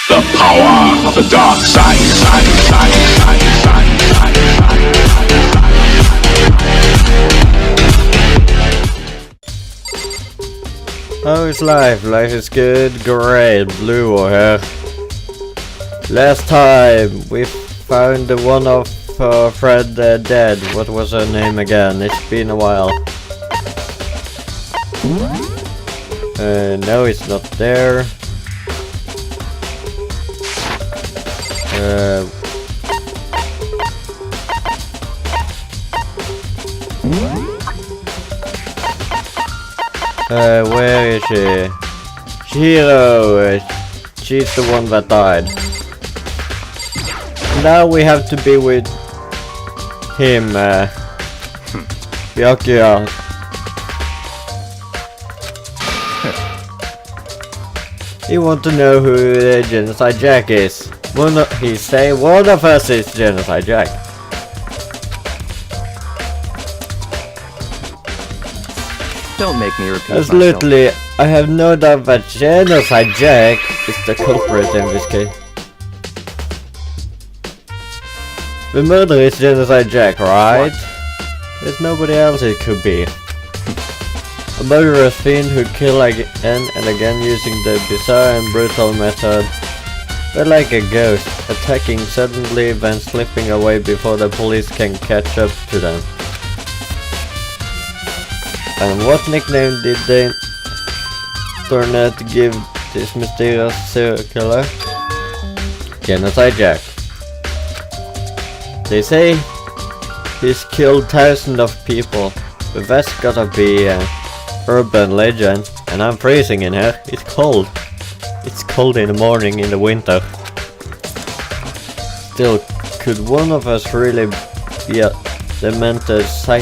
The power of the dark side. How is life? Life is good, great, blue or here. Last time we found the one of Fred dead. What was her name again? It's been a while. No, it's not there. Where is she? Shiro! She's the one that died. Now we have to be with him, Byakuya. You want to know who Genocide Jack is? He say one of us is Genocide Jack. Don't make me repeat myself. Absolutely, I have no doubt that Genocide Jack is the culprit in this case. The murderer is Genocide Jack, right? What? There's nobody else it could be. A murderous fiend who kill again and again using the bizarre and brutal method. But like a ghost, attacking suddenly then slipping away before the police can catch up to them. And what nickname did the internet give this mysterious serial killer? Genocide Jack. They say he's killed thousands of people, but that's gotta be an urban legend. And I'm freezing in here, it's cold. It's cold in the morning in the winter. Still, could one of us really be a demented psychotic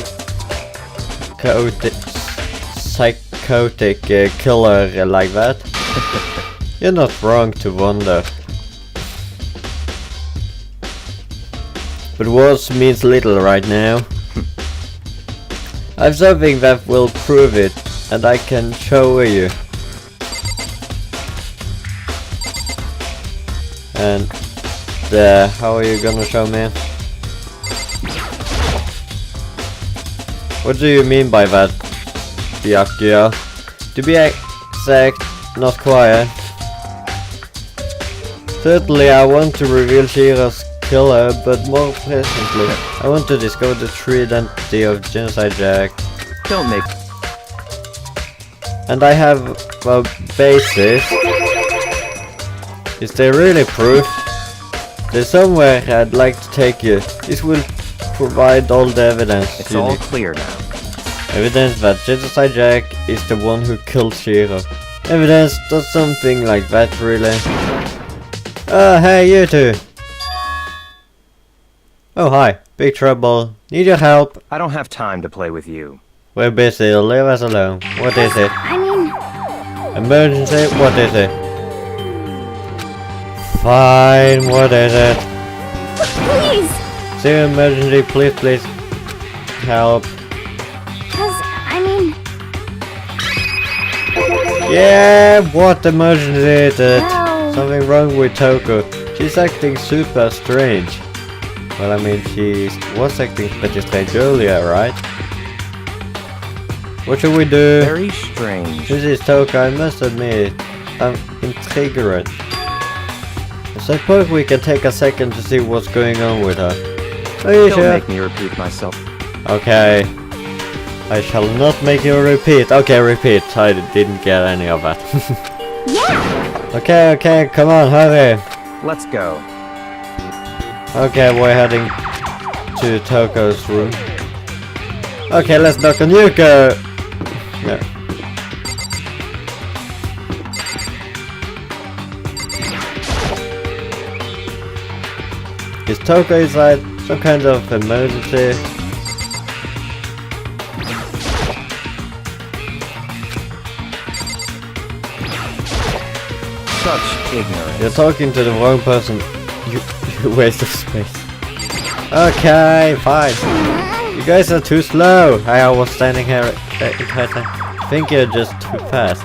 killer like that? You're not wrong to wonder. But words means little right now. I've something that will prove it, and I can show you. And how are you gonna show me? What do you mean by that, Byakuya? To be exact, not quiet. Certainly I want to reveal Shiro's killer, but more presently, I want to discover the true identity of Genocide Jack. Don't make... And I have a basis. Is there really proof? There's somewhere I'd like to take you. This will provide all the evidence. It's all clear now. Evidence that Genocide Jack is the one who killed Shiro. Evidence does something like that, really. Oh, hey, you two. Oh, hi. Big trouble. Need your help. I don't have time to play with you. We're busy. Leave us alone. What is it? I mean... Emergency? What is it? Fine. What is it? Please! Serious emergency. Please help. I mean... Yeah, what emergency is it? No. Something wrong with Toko. She's acting super strange. Well, I mean, she was acting pretty strange earlier, right? What should we do? Very strange. This is Toko, I must admit. I'm intrigued. I suppose we can take a second to see what's going on with her. Are you Don't sure? make me repeat myself. Okay. I shall not make you repeat. Okay, repeat. I didn't get any of that. Yeah! Okay, come on, hurry. Let's go. Okay, we're heading to Toko's room. Okay, let's knock on Yuko. Yeah. Is Toko inside? Some kind of emergency? Such ignorance. You're talking to the wrong person. You waste of space. Okay, fine. You guys are too slow. I was standing here. I think you're just too fast.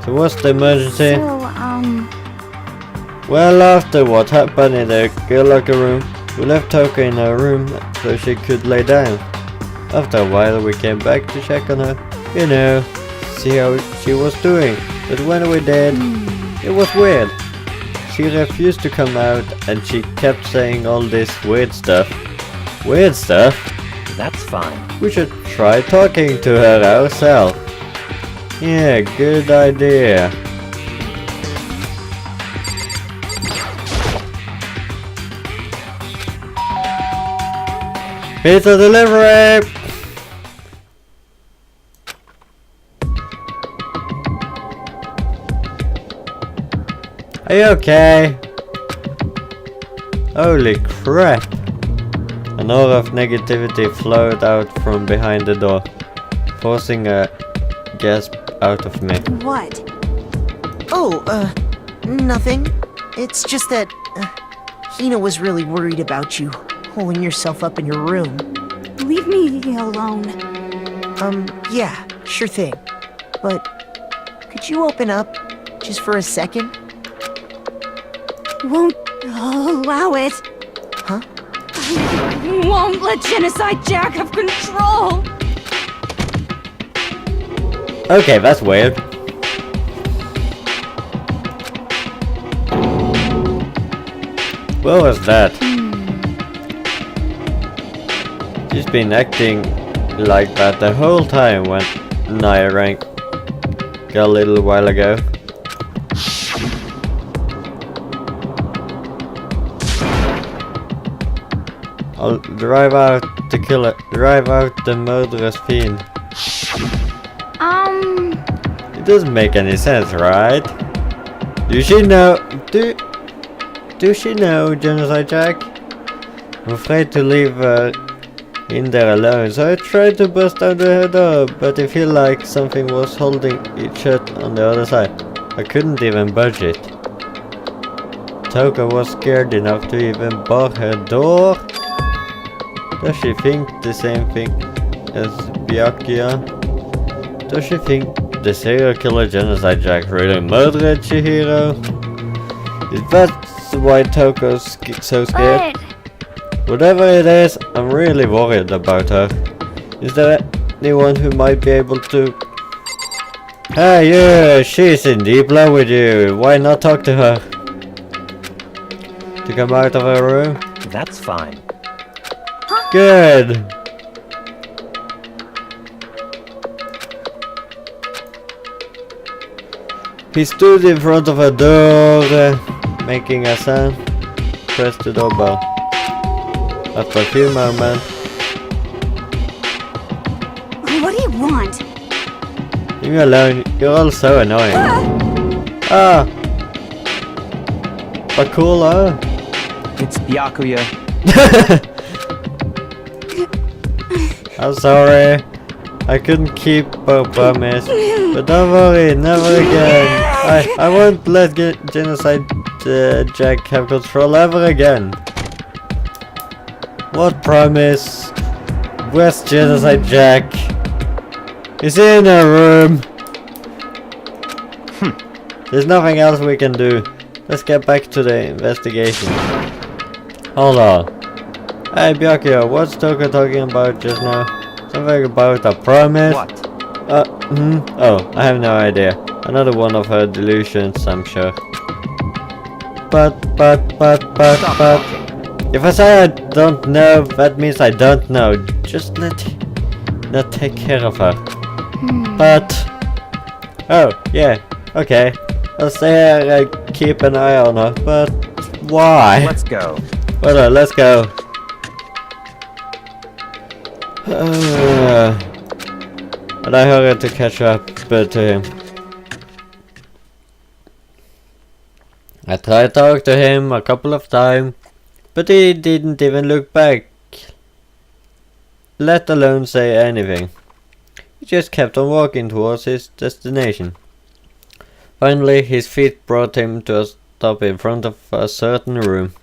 So what's the emergency? So, Well, after what happened in the girl locker room, we left Toko in her room so she could lay down. After a while we came back to check on her, you know, see how she was doing. But when we did, it was weird. She refused to come out and she kept saying all this weird stuff. Weird stuff? That's fine. We should try talking to her ourselves. Yeah, good idea. Pizza delivery! Are you okay? Holy crap! An aura of negativity flowed out from behind the door, forcing a gasp out of me. What? Oh, nothing. It's just that, Hina was really worried about you, holding yourself up in your room. Leave me alone. Yeah, sure thing. But, could you open up, just for a second? Won't allow it. Huh? I won't let Genocide Jack have control. Okay, that's weird. What was that? She's been acting like that the whole time when Naya rang a little while ago. I'll drive out to kill it. Drive out the murderous fiend. It doesn't make any sense, right? Does she know? Do she know Genocide Jack? I'm afraid to leave her in there alone, so I tried to bust out the door, but I feel like something was holding it shut on the other side. I couldn't even budge it. Toka was scared enough to even bar her door. Does she think the same thing as Byakuya? Does she think the serial killer Genocide Jack really murdered Chihiro? Is that why Toko's so scared? Whatever it is, I'm really worried about her. Is there anyone who might be able to... Hey you, she's in deep love with you. Why not talk to her? To come out of her room? That's fine. Good. He stood in front of a door, making a sound. Pressed the doorbell. After a few moments. What do you want? Leave me alone. You're all so annoying. Ah. Bakula. It's Byakuya. I'm sorry. I couldn't keep a promise. But don't worry, never again. I won't let Genocide Jack have control ever again. What promise? Where's Genocide Jack? He's in a room. There's nothing else we can do. Let's get back to the investigation. Hold on. Hey Byakuya, what's Toka talking about just now? Something about a promise? What? Oh, I have no idea. Another one of her delusions, I'm sure. But. If I say I don't know, that means I don't know. Just not take care of her. But. Oh, yeah, okay. I'll stay here and keep an eye on her, but why? Let's go. Hold on, let's go. And I hurried to catch up to him. I tried to talk to him a couple of times, but he didn't even look back, let alone say anything. He just kept on walking towards his destination. Finally, his feet brought him to a stop in front of a certain room.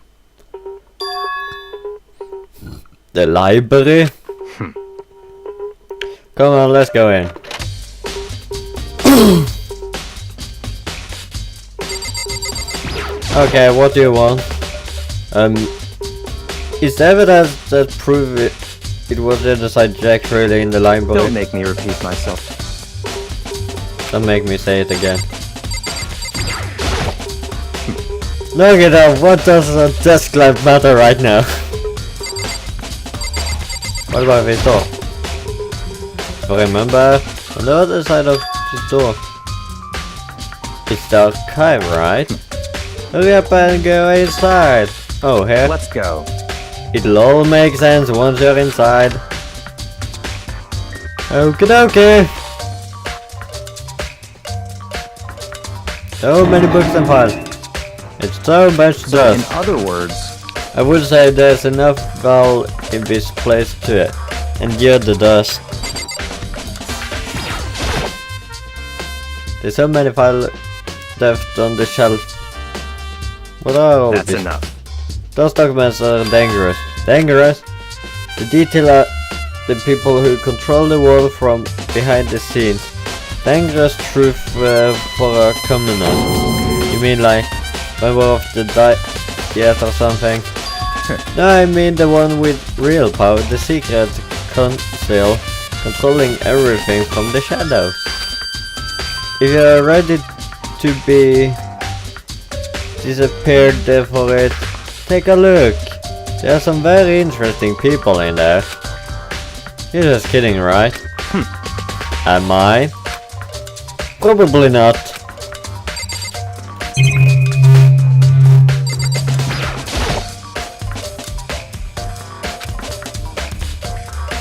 The library? Come on, let's go in. Okay, what do you want? Is there evidence that prove it was genocide Jack really in the library? Don't make me repeat myself. Don't make me say it again. Look it up, what does a desk lamp matter right now? What about this door? So remember, on the other side of this door, it's the archive, right? Hurry up and go inside. Oh, here? Let's go. It'll all make sense once you're inside. Okie dokie. So many books and files. It's so much So dust. in other words, I would say there's enough valve in this place to endure the dust. There's so many files left on the shelf. What are all that's these? enough. Those documents are dangerous. Dangerous? The detail are the people who control the world from behind the scenes. Dangerous truth for a commoner. You mean like member of the Diet or something? No, I mean the one with real power, the secret council controlling everything from the shadows. If you're ready to be disappeared for it, take a look. There are some very interesting people in there. You're just kidding, right? Am I? Probably not.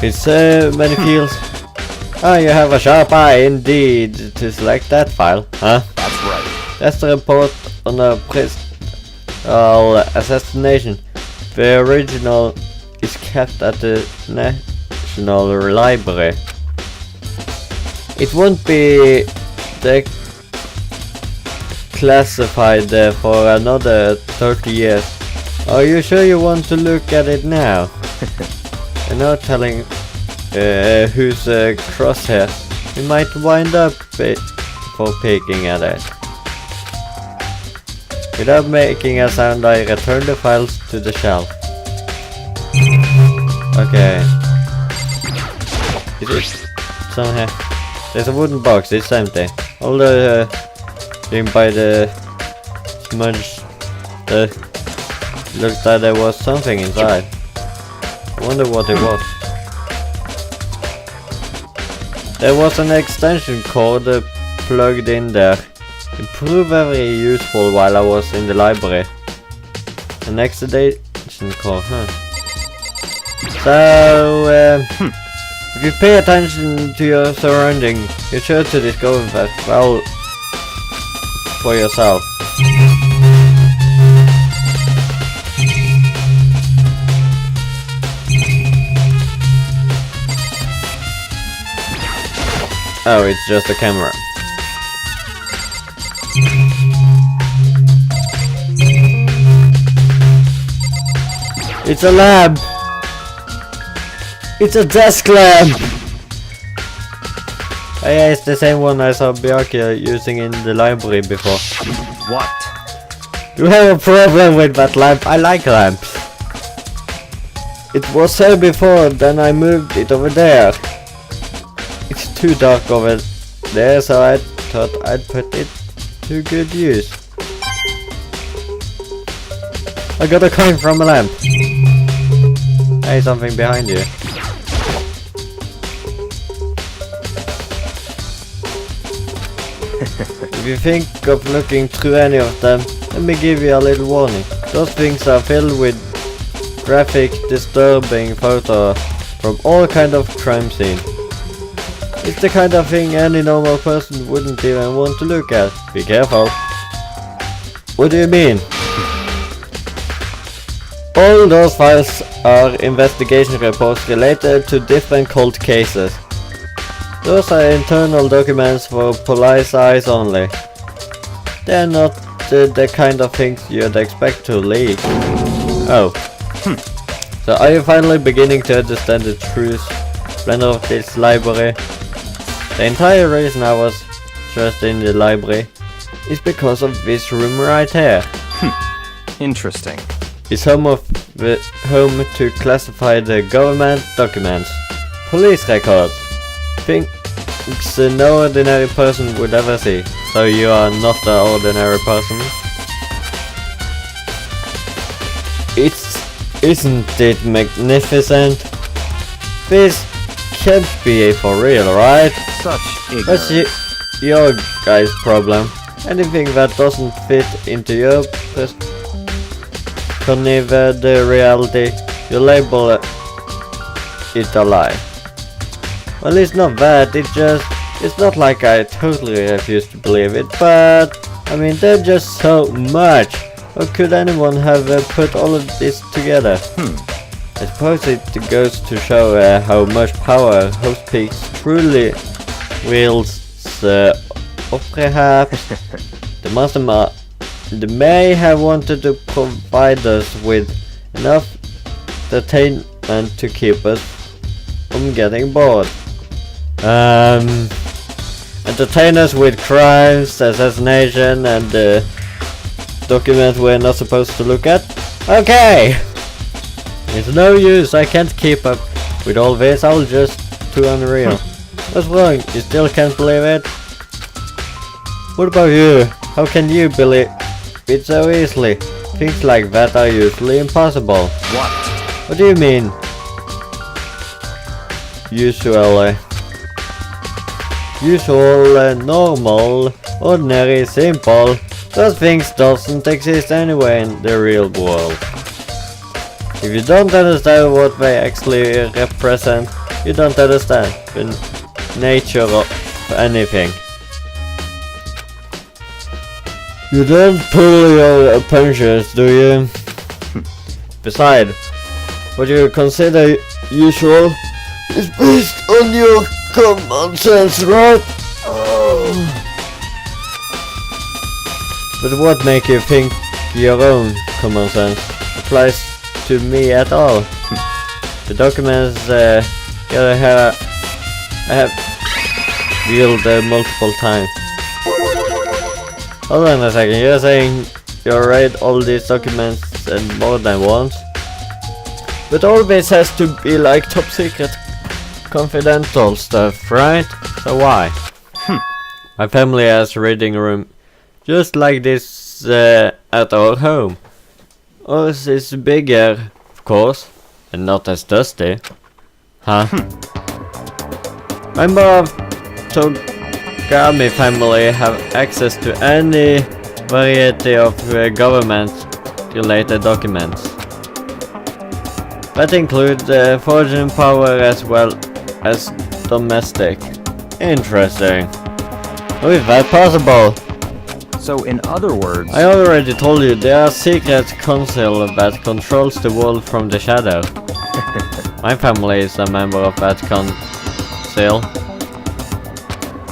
It's so many fields. Ah, you have a sharp eye indeed to select that file, huh? That's right. That's the report on a principal assassination. The original is kept at the National Library. It won't be declassified for another 30 years. Are you sure you want to look at it now? I'm not telling who's crosshair. We might wind up for peeking at it. Without making a sound, I return the files to the shelf. Okay. Is it somewhere? There's a wooden box, it's empty. All the thing by the smudge looks like there was something inside. I wonder what it was. There was an extension cord plugged in there. It proved very useful while I was in the library. An extension cord, huh? So, if you pay attention to your surroundings, you're sure to discover that well for yourself. Oh, it's just a camera. It's a lab! It's a desk lamp! Oh yeah, it's the same one I saw Bjarke using in the library before. What? You have a problem with that lamp? I like lamps. It was here before, then I moved it over there. It's too dark over there, so I thought I'd put it to good use. I got a coin from a lamp. Hey, something behind you. If you think of looking through any of them, let me give you a little warning. Those things are filled with graphic, disturbing photos from all kind of crime scene. It's the kind of thing any normal person wouldn't even want to look at. Be careful. What do you mean? All those files are investigation reports related to different cold cases. Those are internal documents for police eyes only. They're not the kind of things you'd expect to leak. Oh. So are you finally beginning to understand the true splendor of this library? The entire reason I was just in the library is because of this room right here. Interesting. Is home to classify the government documents, police records, things no ordinary person would ever see. So you are not the ordinary person? Isn't it magnificent? This can't be for real, right? Such That's ignorance. your guy's problem. Anything that doesn't fit into your conceived reality, you label it a lie. Well, it's not that, it's not like I totally refuse to believe it, but I mean, there's just so much. How could anyone have put all of this together? I suppose it goes to show how much power Host Peaks truly wields, or perhaps the master they may have wanted to provide us with enough entertainment to keep us from getting bored. Entertain us with crimes, assassination, and documents we're not supposed to look at? Okay! It's no use, I can't keep up with all this, I'll just too unreal. What's wrong? You still can't believe it? What about you? How can you believe it so easily? Things like that are usually impossible. What? What do you mean? Usual, normal, ordinary, simple. Those things doesn't exist anywhere in the real world. If you don't understand what they actually represent, you don't understand the nature of anything. You don't pull your punches, do you? Besides, what you consider usual is based on your common sense, right? But what makes you think your own common sense applies to me at all? The documents I have viewed multiple times. Hold on a second, you're saying you read all these documents and more than once? But all this has to be like top secret confidential stuff, right? So why? My family has a reading room just like this at our home. Ours is bigger, of course, and not as dusty. Huh? Member of Togami family have access to any variety of government-related documents. That includes foreign power as well as domestic. Interesting. How is that possible? So in other words... I already told you, there are secret council that controls the world from the shadow. My family is a member of that council.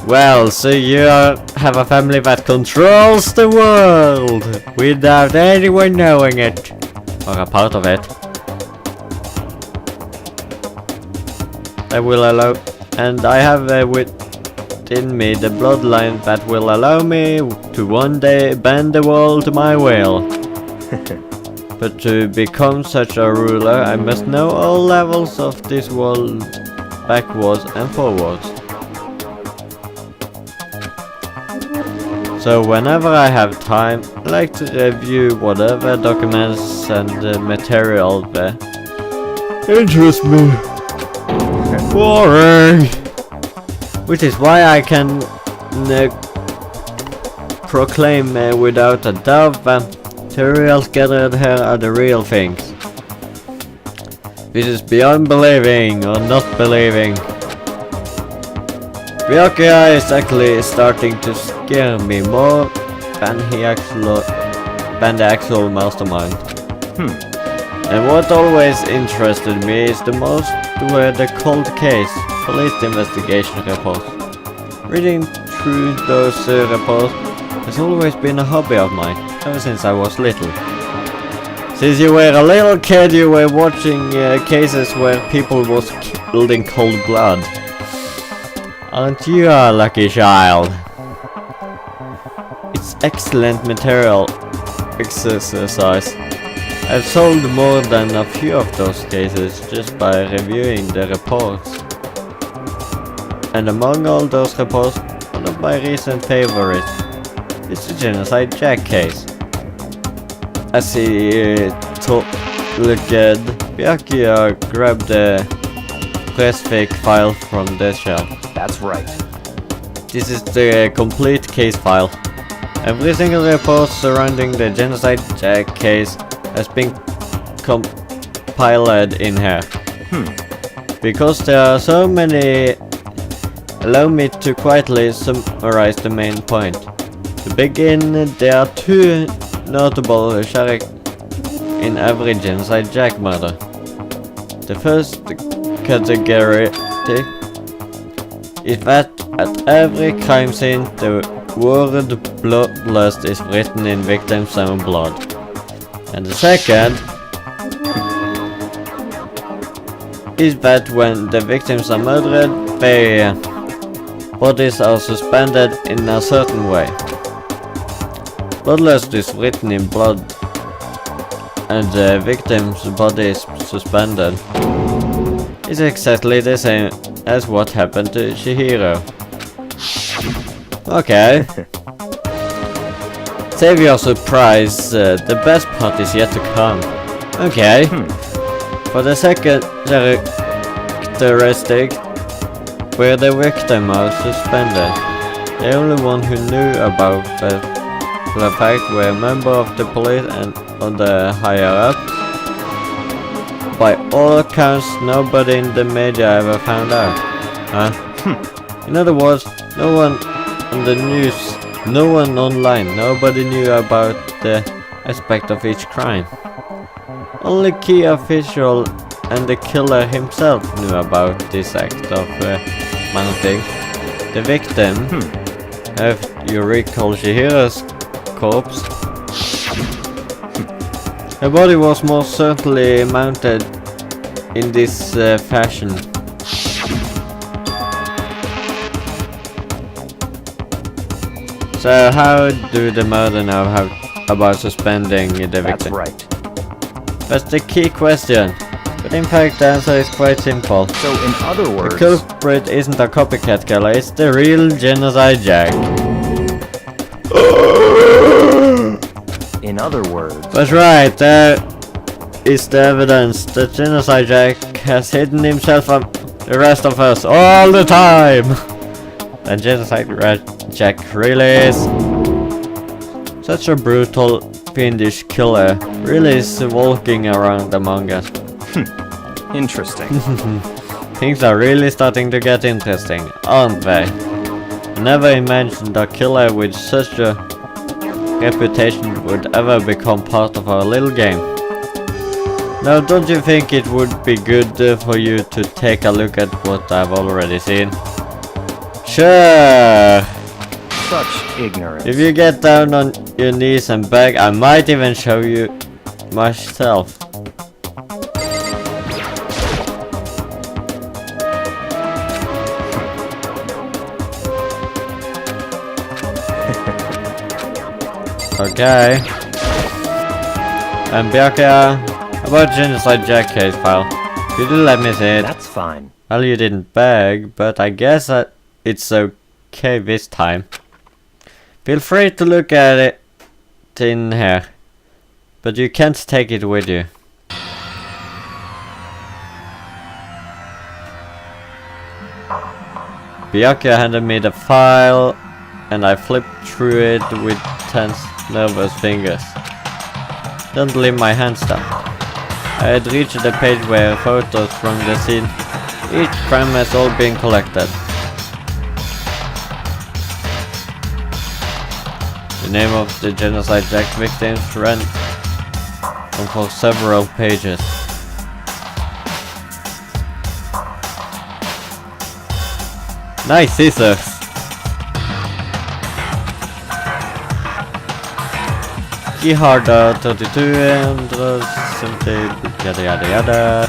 Well, so you have a family that controls the world without anyone knowing it, or a part of it. I will allow, and I have within me the bloodline that will allow me to one day bend the world to my will. But to become such a ruler, I must know all levels of this world, backwards and forwards. So whenever I have time, I like to review whatever documents and material that interest me. Boring! Which is why I can proclaim without a doubt that materials gathered here are the real things. This is beyond believing or not believing. Byakuya is actually starting to scare me more than the actual mastermind. And what always interested me is the most were the cold case, police investigation reports. Reading through those reports has always been a hobby of mine, ever since I was little. Since you were a little kid, you were watching cases where people was killed in cold blood. Aren't you a lucky child? It's excellent material exercise. I've solved more than a few of those cases just by reviewing the reports. And among all those reports, one of my recent favorites is the Genocide Jack case. As he looked at Byakuya grabbed the press fake file from the shelf. That's right. This is the complete case file. Every single report surrounding the Genocide Jack case has been compiled in here. Because there are so many, allow me to quietly summarize the main point. To begin, there are two notable characters in every Genocide Jack murder. The first category is that at every crime scene the word bloodlust is written in victim's own blood. And the second is that when the victims are murdered, their bodies are suspended in a certain way. Bloodlust is written in blood and the victim's body is suspended. It's exactly the same as what happened to Chihiro. Okay. Save your surprise, the best part is yet to come. Okay. For the second characteristic, where the victim was suspended, the only one who knew about the fact were a member of the police and other higher-ups. By all accounts, nobody in the media ever found out. In other words, no one on the news, no one online, nobody knew about the aspect of each crime. Only key official and the killer himself knew about this act of mounting. The victim, if you recall Chihiro's corpse, her body was most certainly mounted in this fashion. So how do the murder know about suspending the victim? That's right. That's the key question. But in fact the answer is quite simple. So in other words, The culprit isn't a copycat killer, it's the real Genocide Jack. in other words, That's right, there is the evidence that Genocide Jack has hidden himself from the rest of us all the time. And Genocide Jack really is such a brutal, fiendish killer. Really is walking around among us. interesting. Things are really starting to get interesting, aren't they? I never imagined a killer with such a reputation would ever become part of our little game. Now, don't you think it would be good for you to take a look at what I've already seen? Sure! Such ignorance. If you get down on your knees and beg, I might even show you myself. Okay. And Byakuya, about Genocide Jack case file. Could you let me see it? That's fine. Well, you didn't beg, but I guess that it's okay this time. Feel free to look at it in here, but you can't take it with you. Byakuya handed me the file, and I flipped through it with tense, nervous fingers. Don't leave my hands down. I had reached the page where photos from the scene, each frame has all been collected. The name of the Genocide Jack victims ran on for several pages. Nice scissors! Keyharder 32 and 70 yada yada yada.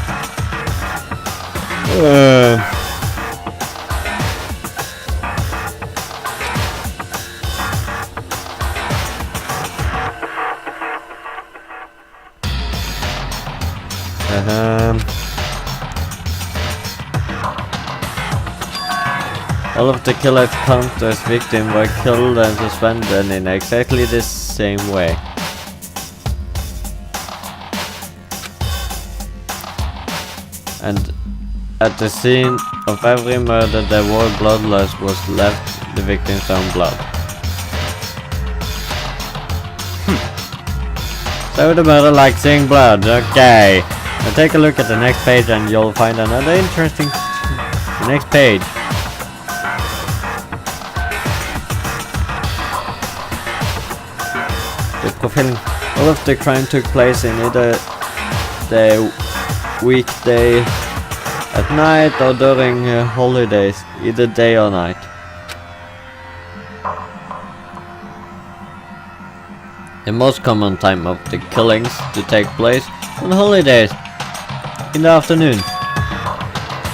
All of the killers count as victims were killed and suspended in exactly the same way. And at the scene of every murder, the word bloodlust was left the victim's own blood. So the murder like seeing blood, okay. Now take a look at the next page and you'll find another interesting... The next page. The profiling. All of the crime took place in either the weekday at night or during holidays, either day or night. The most common time of the killings to take place on holidays, in the afternoon.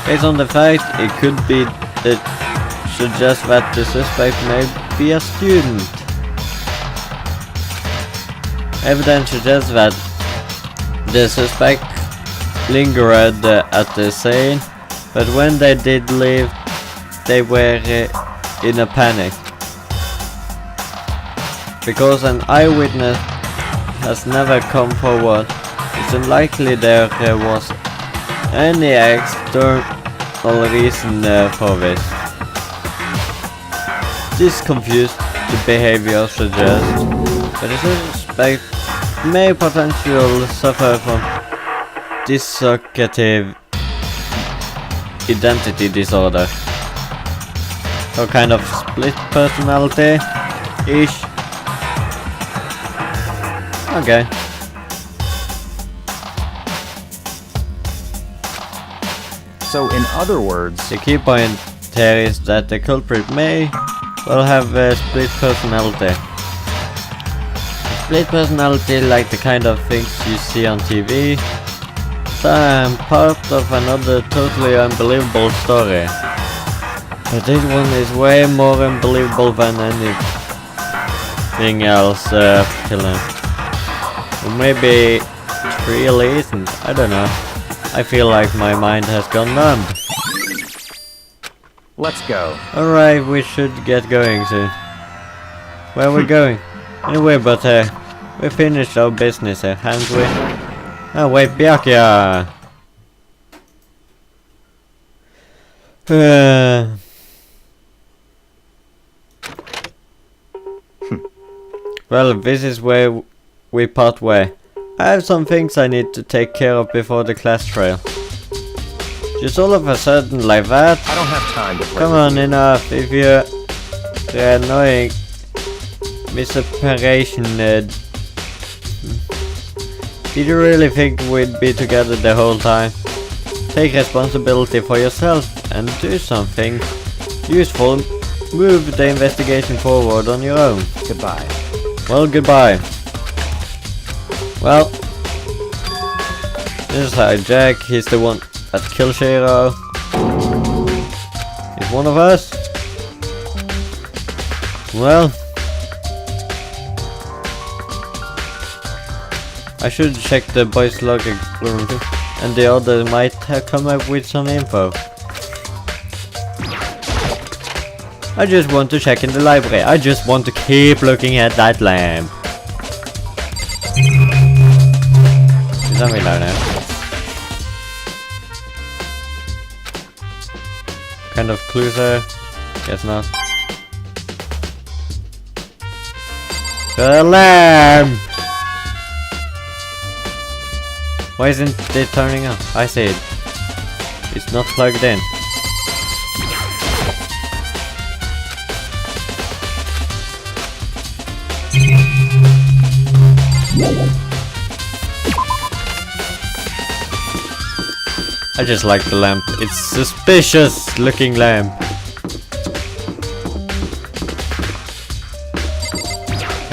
Based on the fact it could be that suggests that the suspect may be a student. Evidence suggests that the suspect lingered at the scene, but when they did leave, they were in a panic. Because an eyewitness has never come forward, it's unlikely there was any external reason for this. This confused the behavior suggests that the suspect may potentially suffer from dissociative identity disorder. Some kind of split personality-ish. Okay. So in other words, The key point here is that the culprit may well have a split personality. A split personality like the kind of things you see on TV. So I'm part of another totally unbelievable story. But this one is way more unbelievable than anything else, killing. Or maybe it really isn't, I don't know. I feel like my mind has gone numb. let's go. Alright, we should get going soon. Where are we going? Anyway, but we finished our business here, haven't we? Oh wait, Byakuya! Well, this is where we part way. I have some things I need to take care of before the class trial. Just all of a sudden like that? I don't have time to play. Come on, enough. If you're annoying miseparation, did you really think we'd be together the whole time? Take responsibility for yourself and do something useful. Move the investigation forward on your own. Goodbye. Well, goodbye. Well, this is Jack. He's the one that killed Shiro. He's one of us. Well, I should check the boys' log and the other might have come up with some info. I just want to check in the library. I just want to keep looking at that lamp. Is that me low now? Kind of clues there? Guess not. The lamp! Why isn't it turning on? I see it. It's not plugged in. I just like the lamp. It's suspicious looking lamp.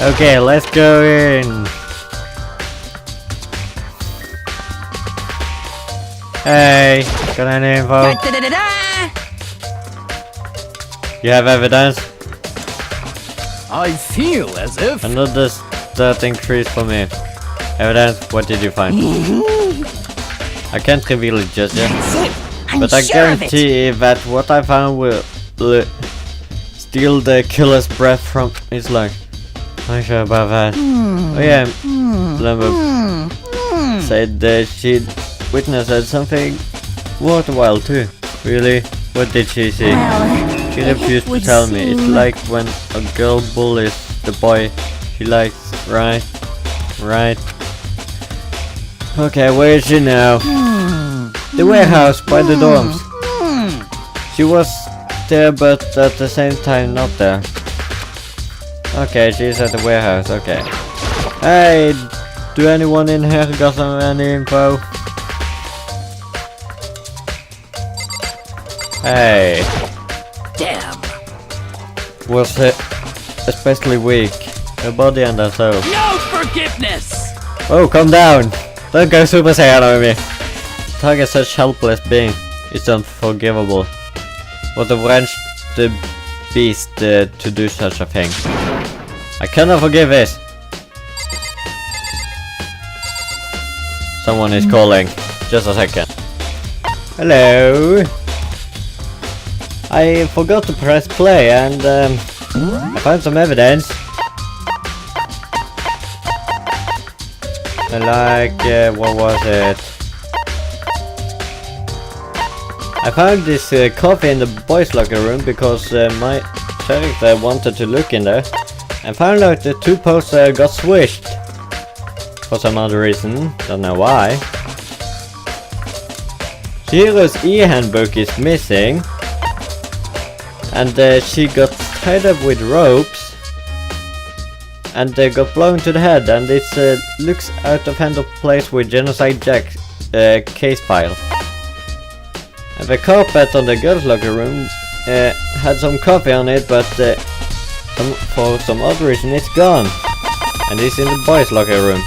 Okay, let's go in. Hey, got any info? You have evidence? I feel as if Another stat increase for me. Evidence, what did you find? I can't reveal it just yet. That's it. I'm But I sure of it. guarantee that what I found will steal the killer's breath from his lung. I'm sure about that. Oh yeah, Lumber said that she'd witnessed something worthwhile too. Really? What did she see? Well, She refused to would tell me. It's seem- like when a girl bullies the boy she likes, right? Right. Okay, where is she now? The warehouse by the dorms. She was there but at the same time not there. Okay, she's at the warehouse, okay. Hey, do anyone in here got any info? Hey. Damn. Was especially weak. Her body and her soul. No forgiveness! Oh, calm down! Don't go Super Saiyan on me! Target such helpless being is unforgivable. What a wrench the beast to do such a thing. I cannot forgive this! Someone is calling. Just a second. Hello? I forgot to press play and I found some evidence. Like, what was it? I found this coffee in the boys' locker room because my character wanted to look in there and found out the two posters got switched. For some other reason, don't know why. Shiro's e-handbook is missing and she got tied up with ropes and got blown to the head, and it looks out of hand of place with Genocide Jack's case file. And the carpet on the girls' locker room had some coffee on it, but for some odd reason it's gone. And it's in the boys' locker room.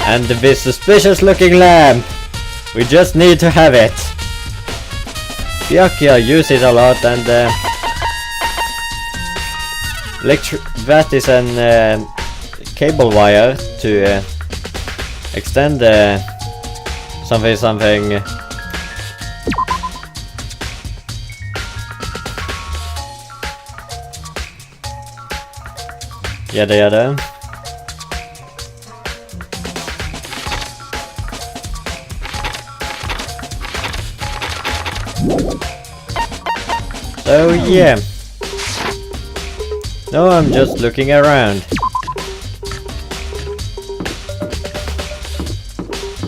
And this suspicious looking lamp! We just need to have it! Byakuya use it a lot, and that is an cable wire to extend something. Yada yada. So yeah. No, I'm just looking around.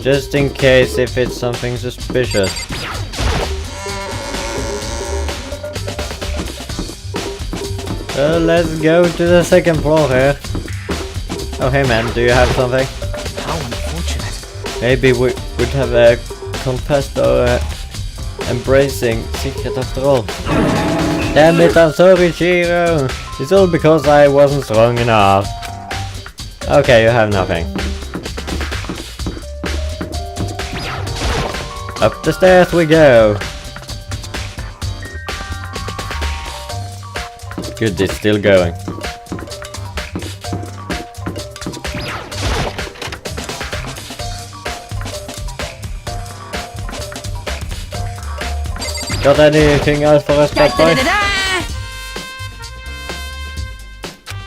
Just in case if it's something suspicious. So let's go to the second floor here. Oh hey man, do you have something? How unfortunate. Maybe we would have confessed our embracing secret after all. Damn it, I'm sorry Shiro! It's all because I wasn't strong enough. Okay, you have nothing. Up the stairs we go! Good, it's still going. Got anything else for us, bad boy?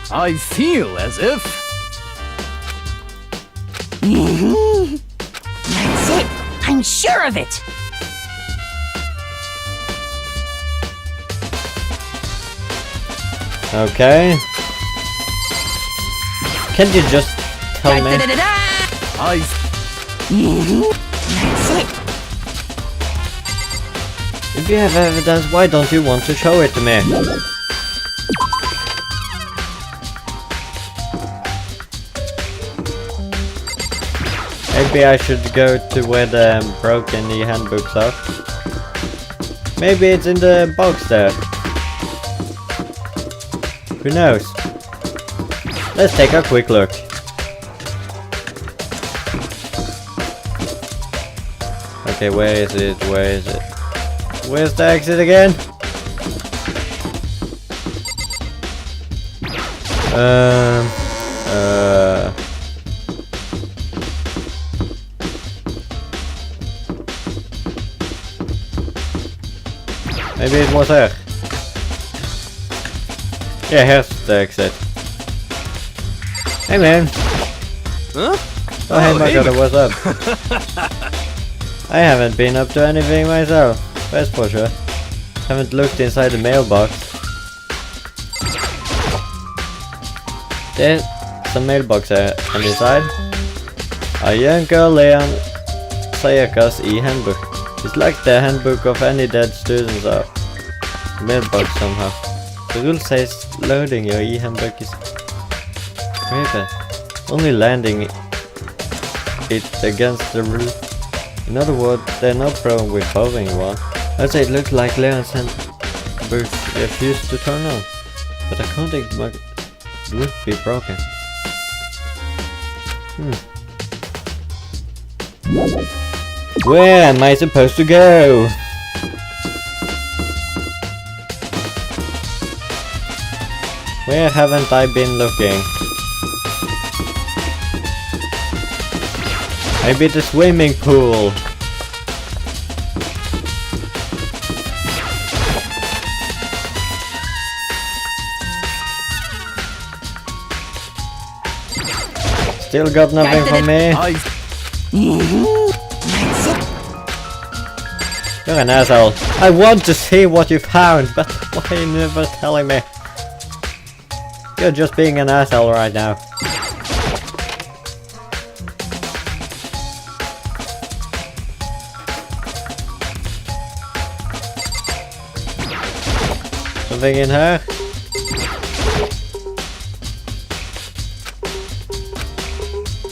I feel as if... That's it. I'm sure of it. Okay. Can you just tell me? I... That's it. If you have evidence, why don't you want to show it to me? Maybe I should go to where the broken e-handbooks are. Maybe it's in the box there. Who knows? Let's take a quick look. Okay, where is it? Where is it? Where's the exit again? Maybe it was here. Yeah, here's the exit. Hey man! Huh? Oh hey my hey, god, what's up? I haven't been up to anything myself, that's for sure. Haven't looked inside the mailbox. There's some mailbox here, and inside a young girl Leon Sayakas e-handbook. It's like the handbook of any dead students or mailbox somehow. The rule says loading your e-handbook is prohibited. Only landing it against the rule. In other words, they're no problem with borrowing one. Also, it looked like Leon's handbook refused to turn on, but I can't think it would be broken. Where am I supposed to go? Where haven't I been looking? Maybe the swimming pool. Still got nothing for me. You're an asshole. I want to see what you found, but why are you never telling me? You're just being an asshole right now. Something in here?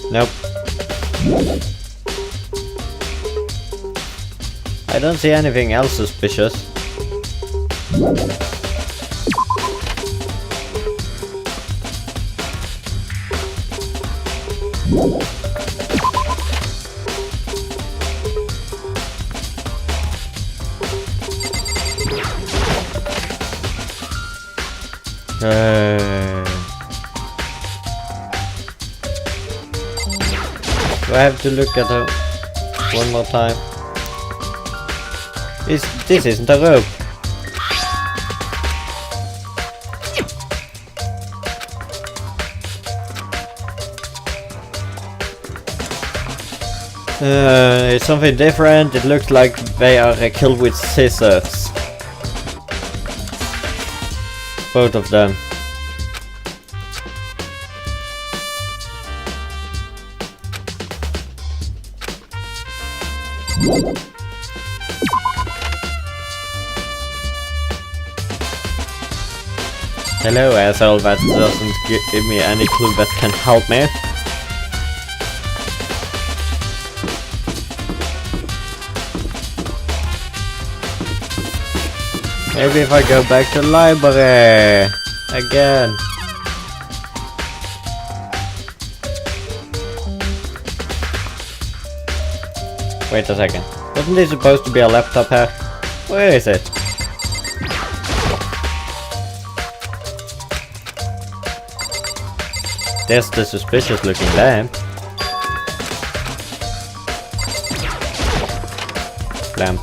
Nope. I don't see anything else suspicious. Do I have to look at her one more time? This isn't a rope. It's something different. It looks like they are killed with scissors. Both of them. Hello asshole, that doesn't give me any clue that can help me. Maybe if I go back to the library again. Wait a second. Wasn't there supposed to be a laptop here? Where is it? There's the suspicious looking lamp. Lamp.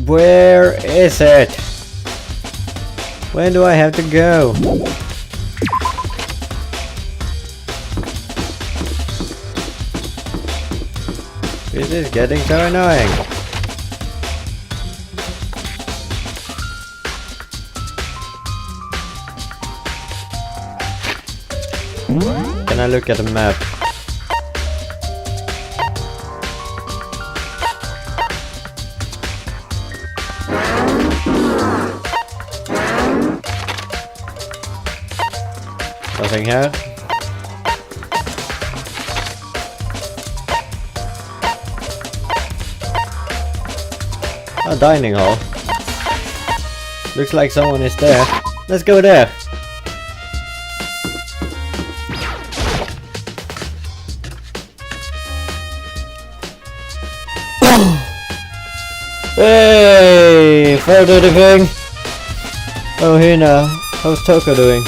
Where is it? Where do I have to go? This is getting so annoying. Can I look at the map? Nothing here. A dining hall. Looks like someone is there. Let's go there. Hey! Further the king! Oh, Hina, how's Toko doing?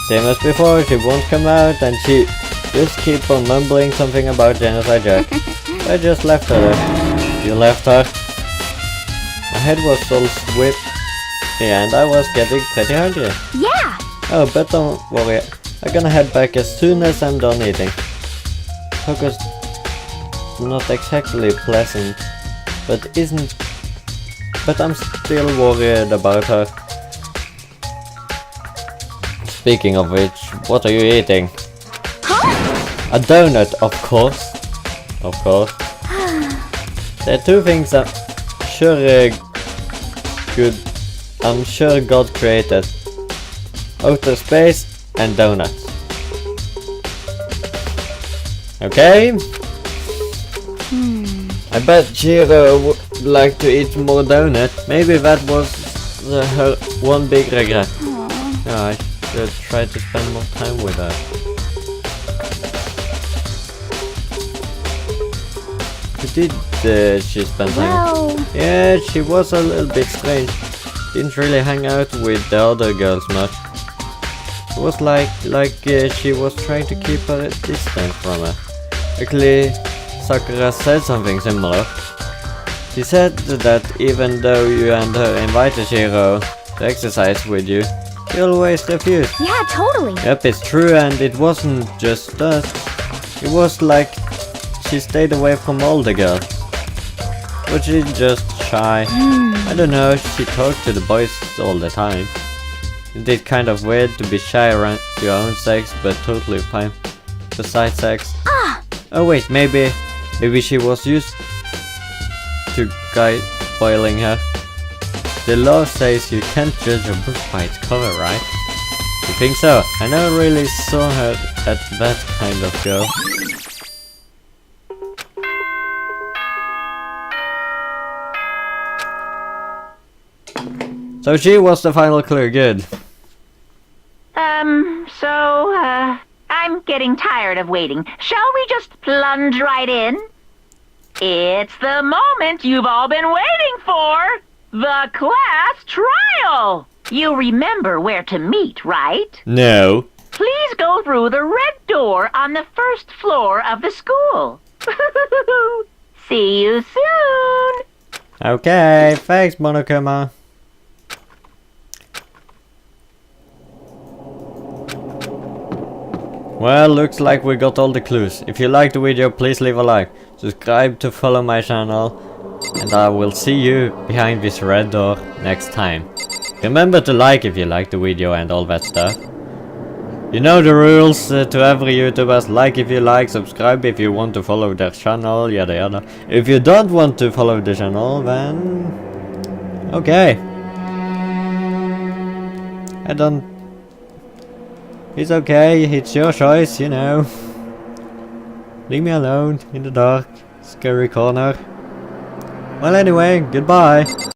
Same as before, she won't come out and she just keep on mumbling something about Genocide Jack. I just left her there. You left her? My head was all swift and I was getting pretty hungry. Yeah! Oh, but don't worry, I'm gonna head back as soon as I'm done eating. Toko's not exactly pleasant, but I'm still worried about her. Speaking of which, what are you eating? Huh? A donut, of course. Of course. There are two things I'm sure God created. Outer space and donuts. Okay? I bet Shiro would like to eat more donut. Maybe that was her one big regret. Yeah, I should try to spend more time with her. Who did she spend time with? Yeah, she was a little bit strange. Didn't really hang out with the other girls much. It was like she was trying to keep her at distance from her. Actually, Sakura said something similar. She said that even though you and her invited Shiro to exercise with you, she always refused. Yeah, totally. Yep, it's true, and it wasn't just us. It was like she stayed away from all the girls. But she's just shy. I don't know, she talked to the boys all the time. It's kind of weird to be shy around your own sex, but totally fine besides sex. Oh wait, maybe she was used to guys spoiling her. The law says you can't judge a book by its cover, right? You think so? I never really saw her as that kind of girl. So she was the final clue, good. I'm getting tired of waiting. Shall we just plunge right in? It's the moment you've all been waiting for! The class trial! You remember where to meet, right? No. Please go through the red door on the first floor of the school. See you soon! Okay, thanks, Monokuma. Well, looks like we got all the clues. If you liked the video, please leave a like. Subscribe to follow my channel. And I will see you behind this red door next time. Remember to like if you liked the video and all that stuff. You know the rules to every YouTuber. Like if you like, subscribe if you want to follow their channel, yada yada. If you don't want to follow the channel, then... okay. I don't... It's okay, it's your choice, you know. Leave me alone, in the dark, scary corner. Well anyway, goodbye.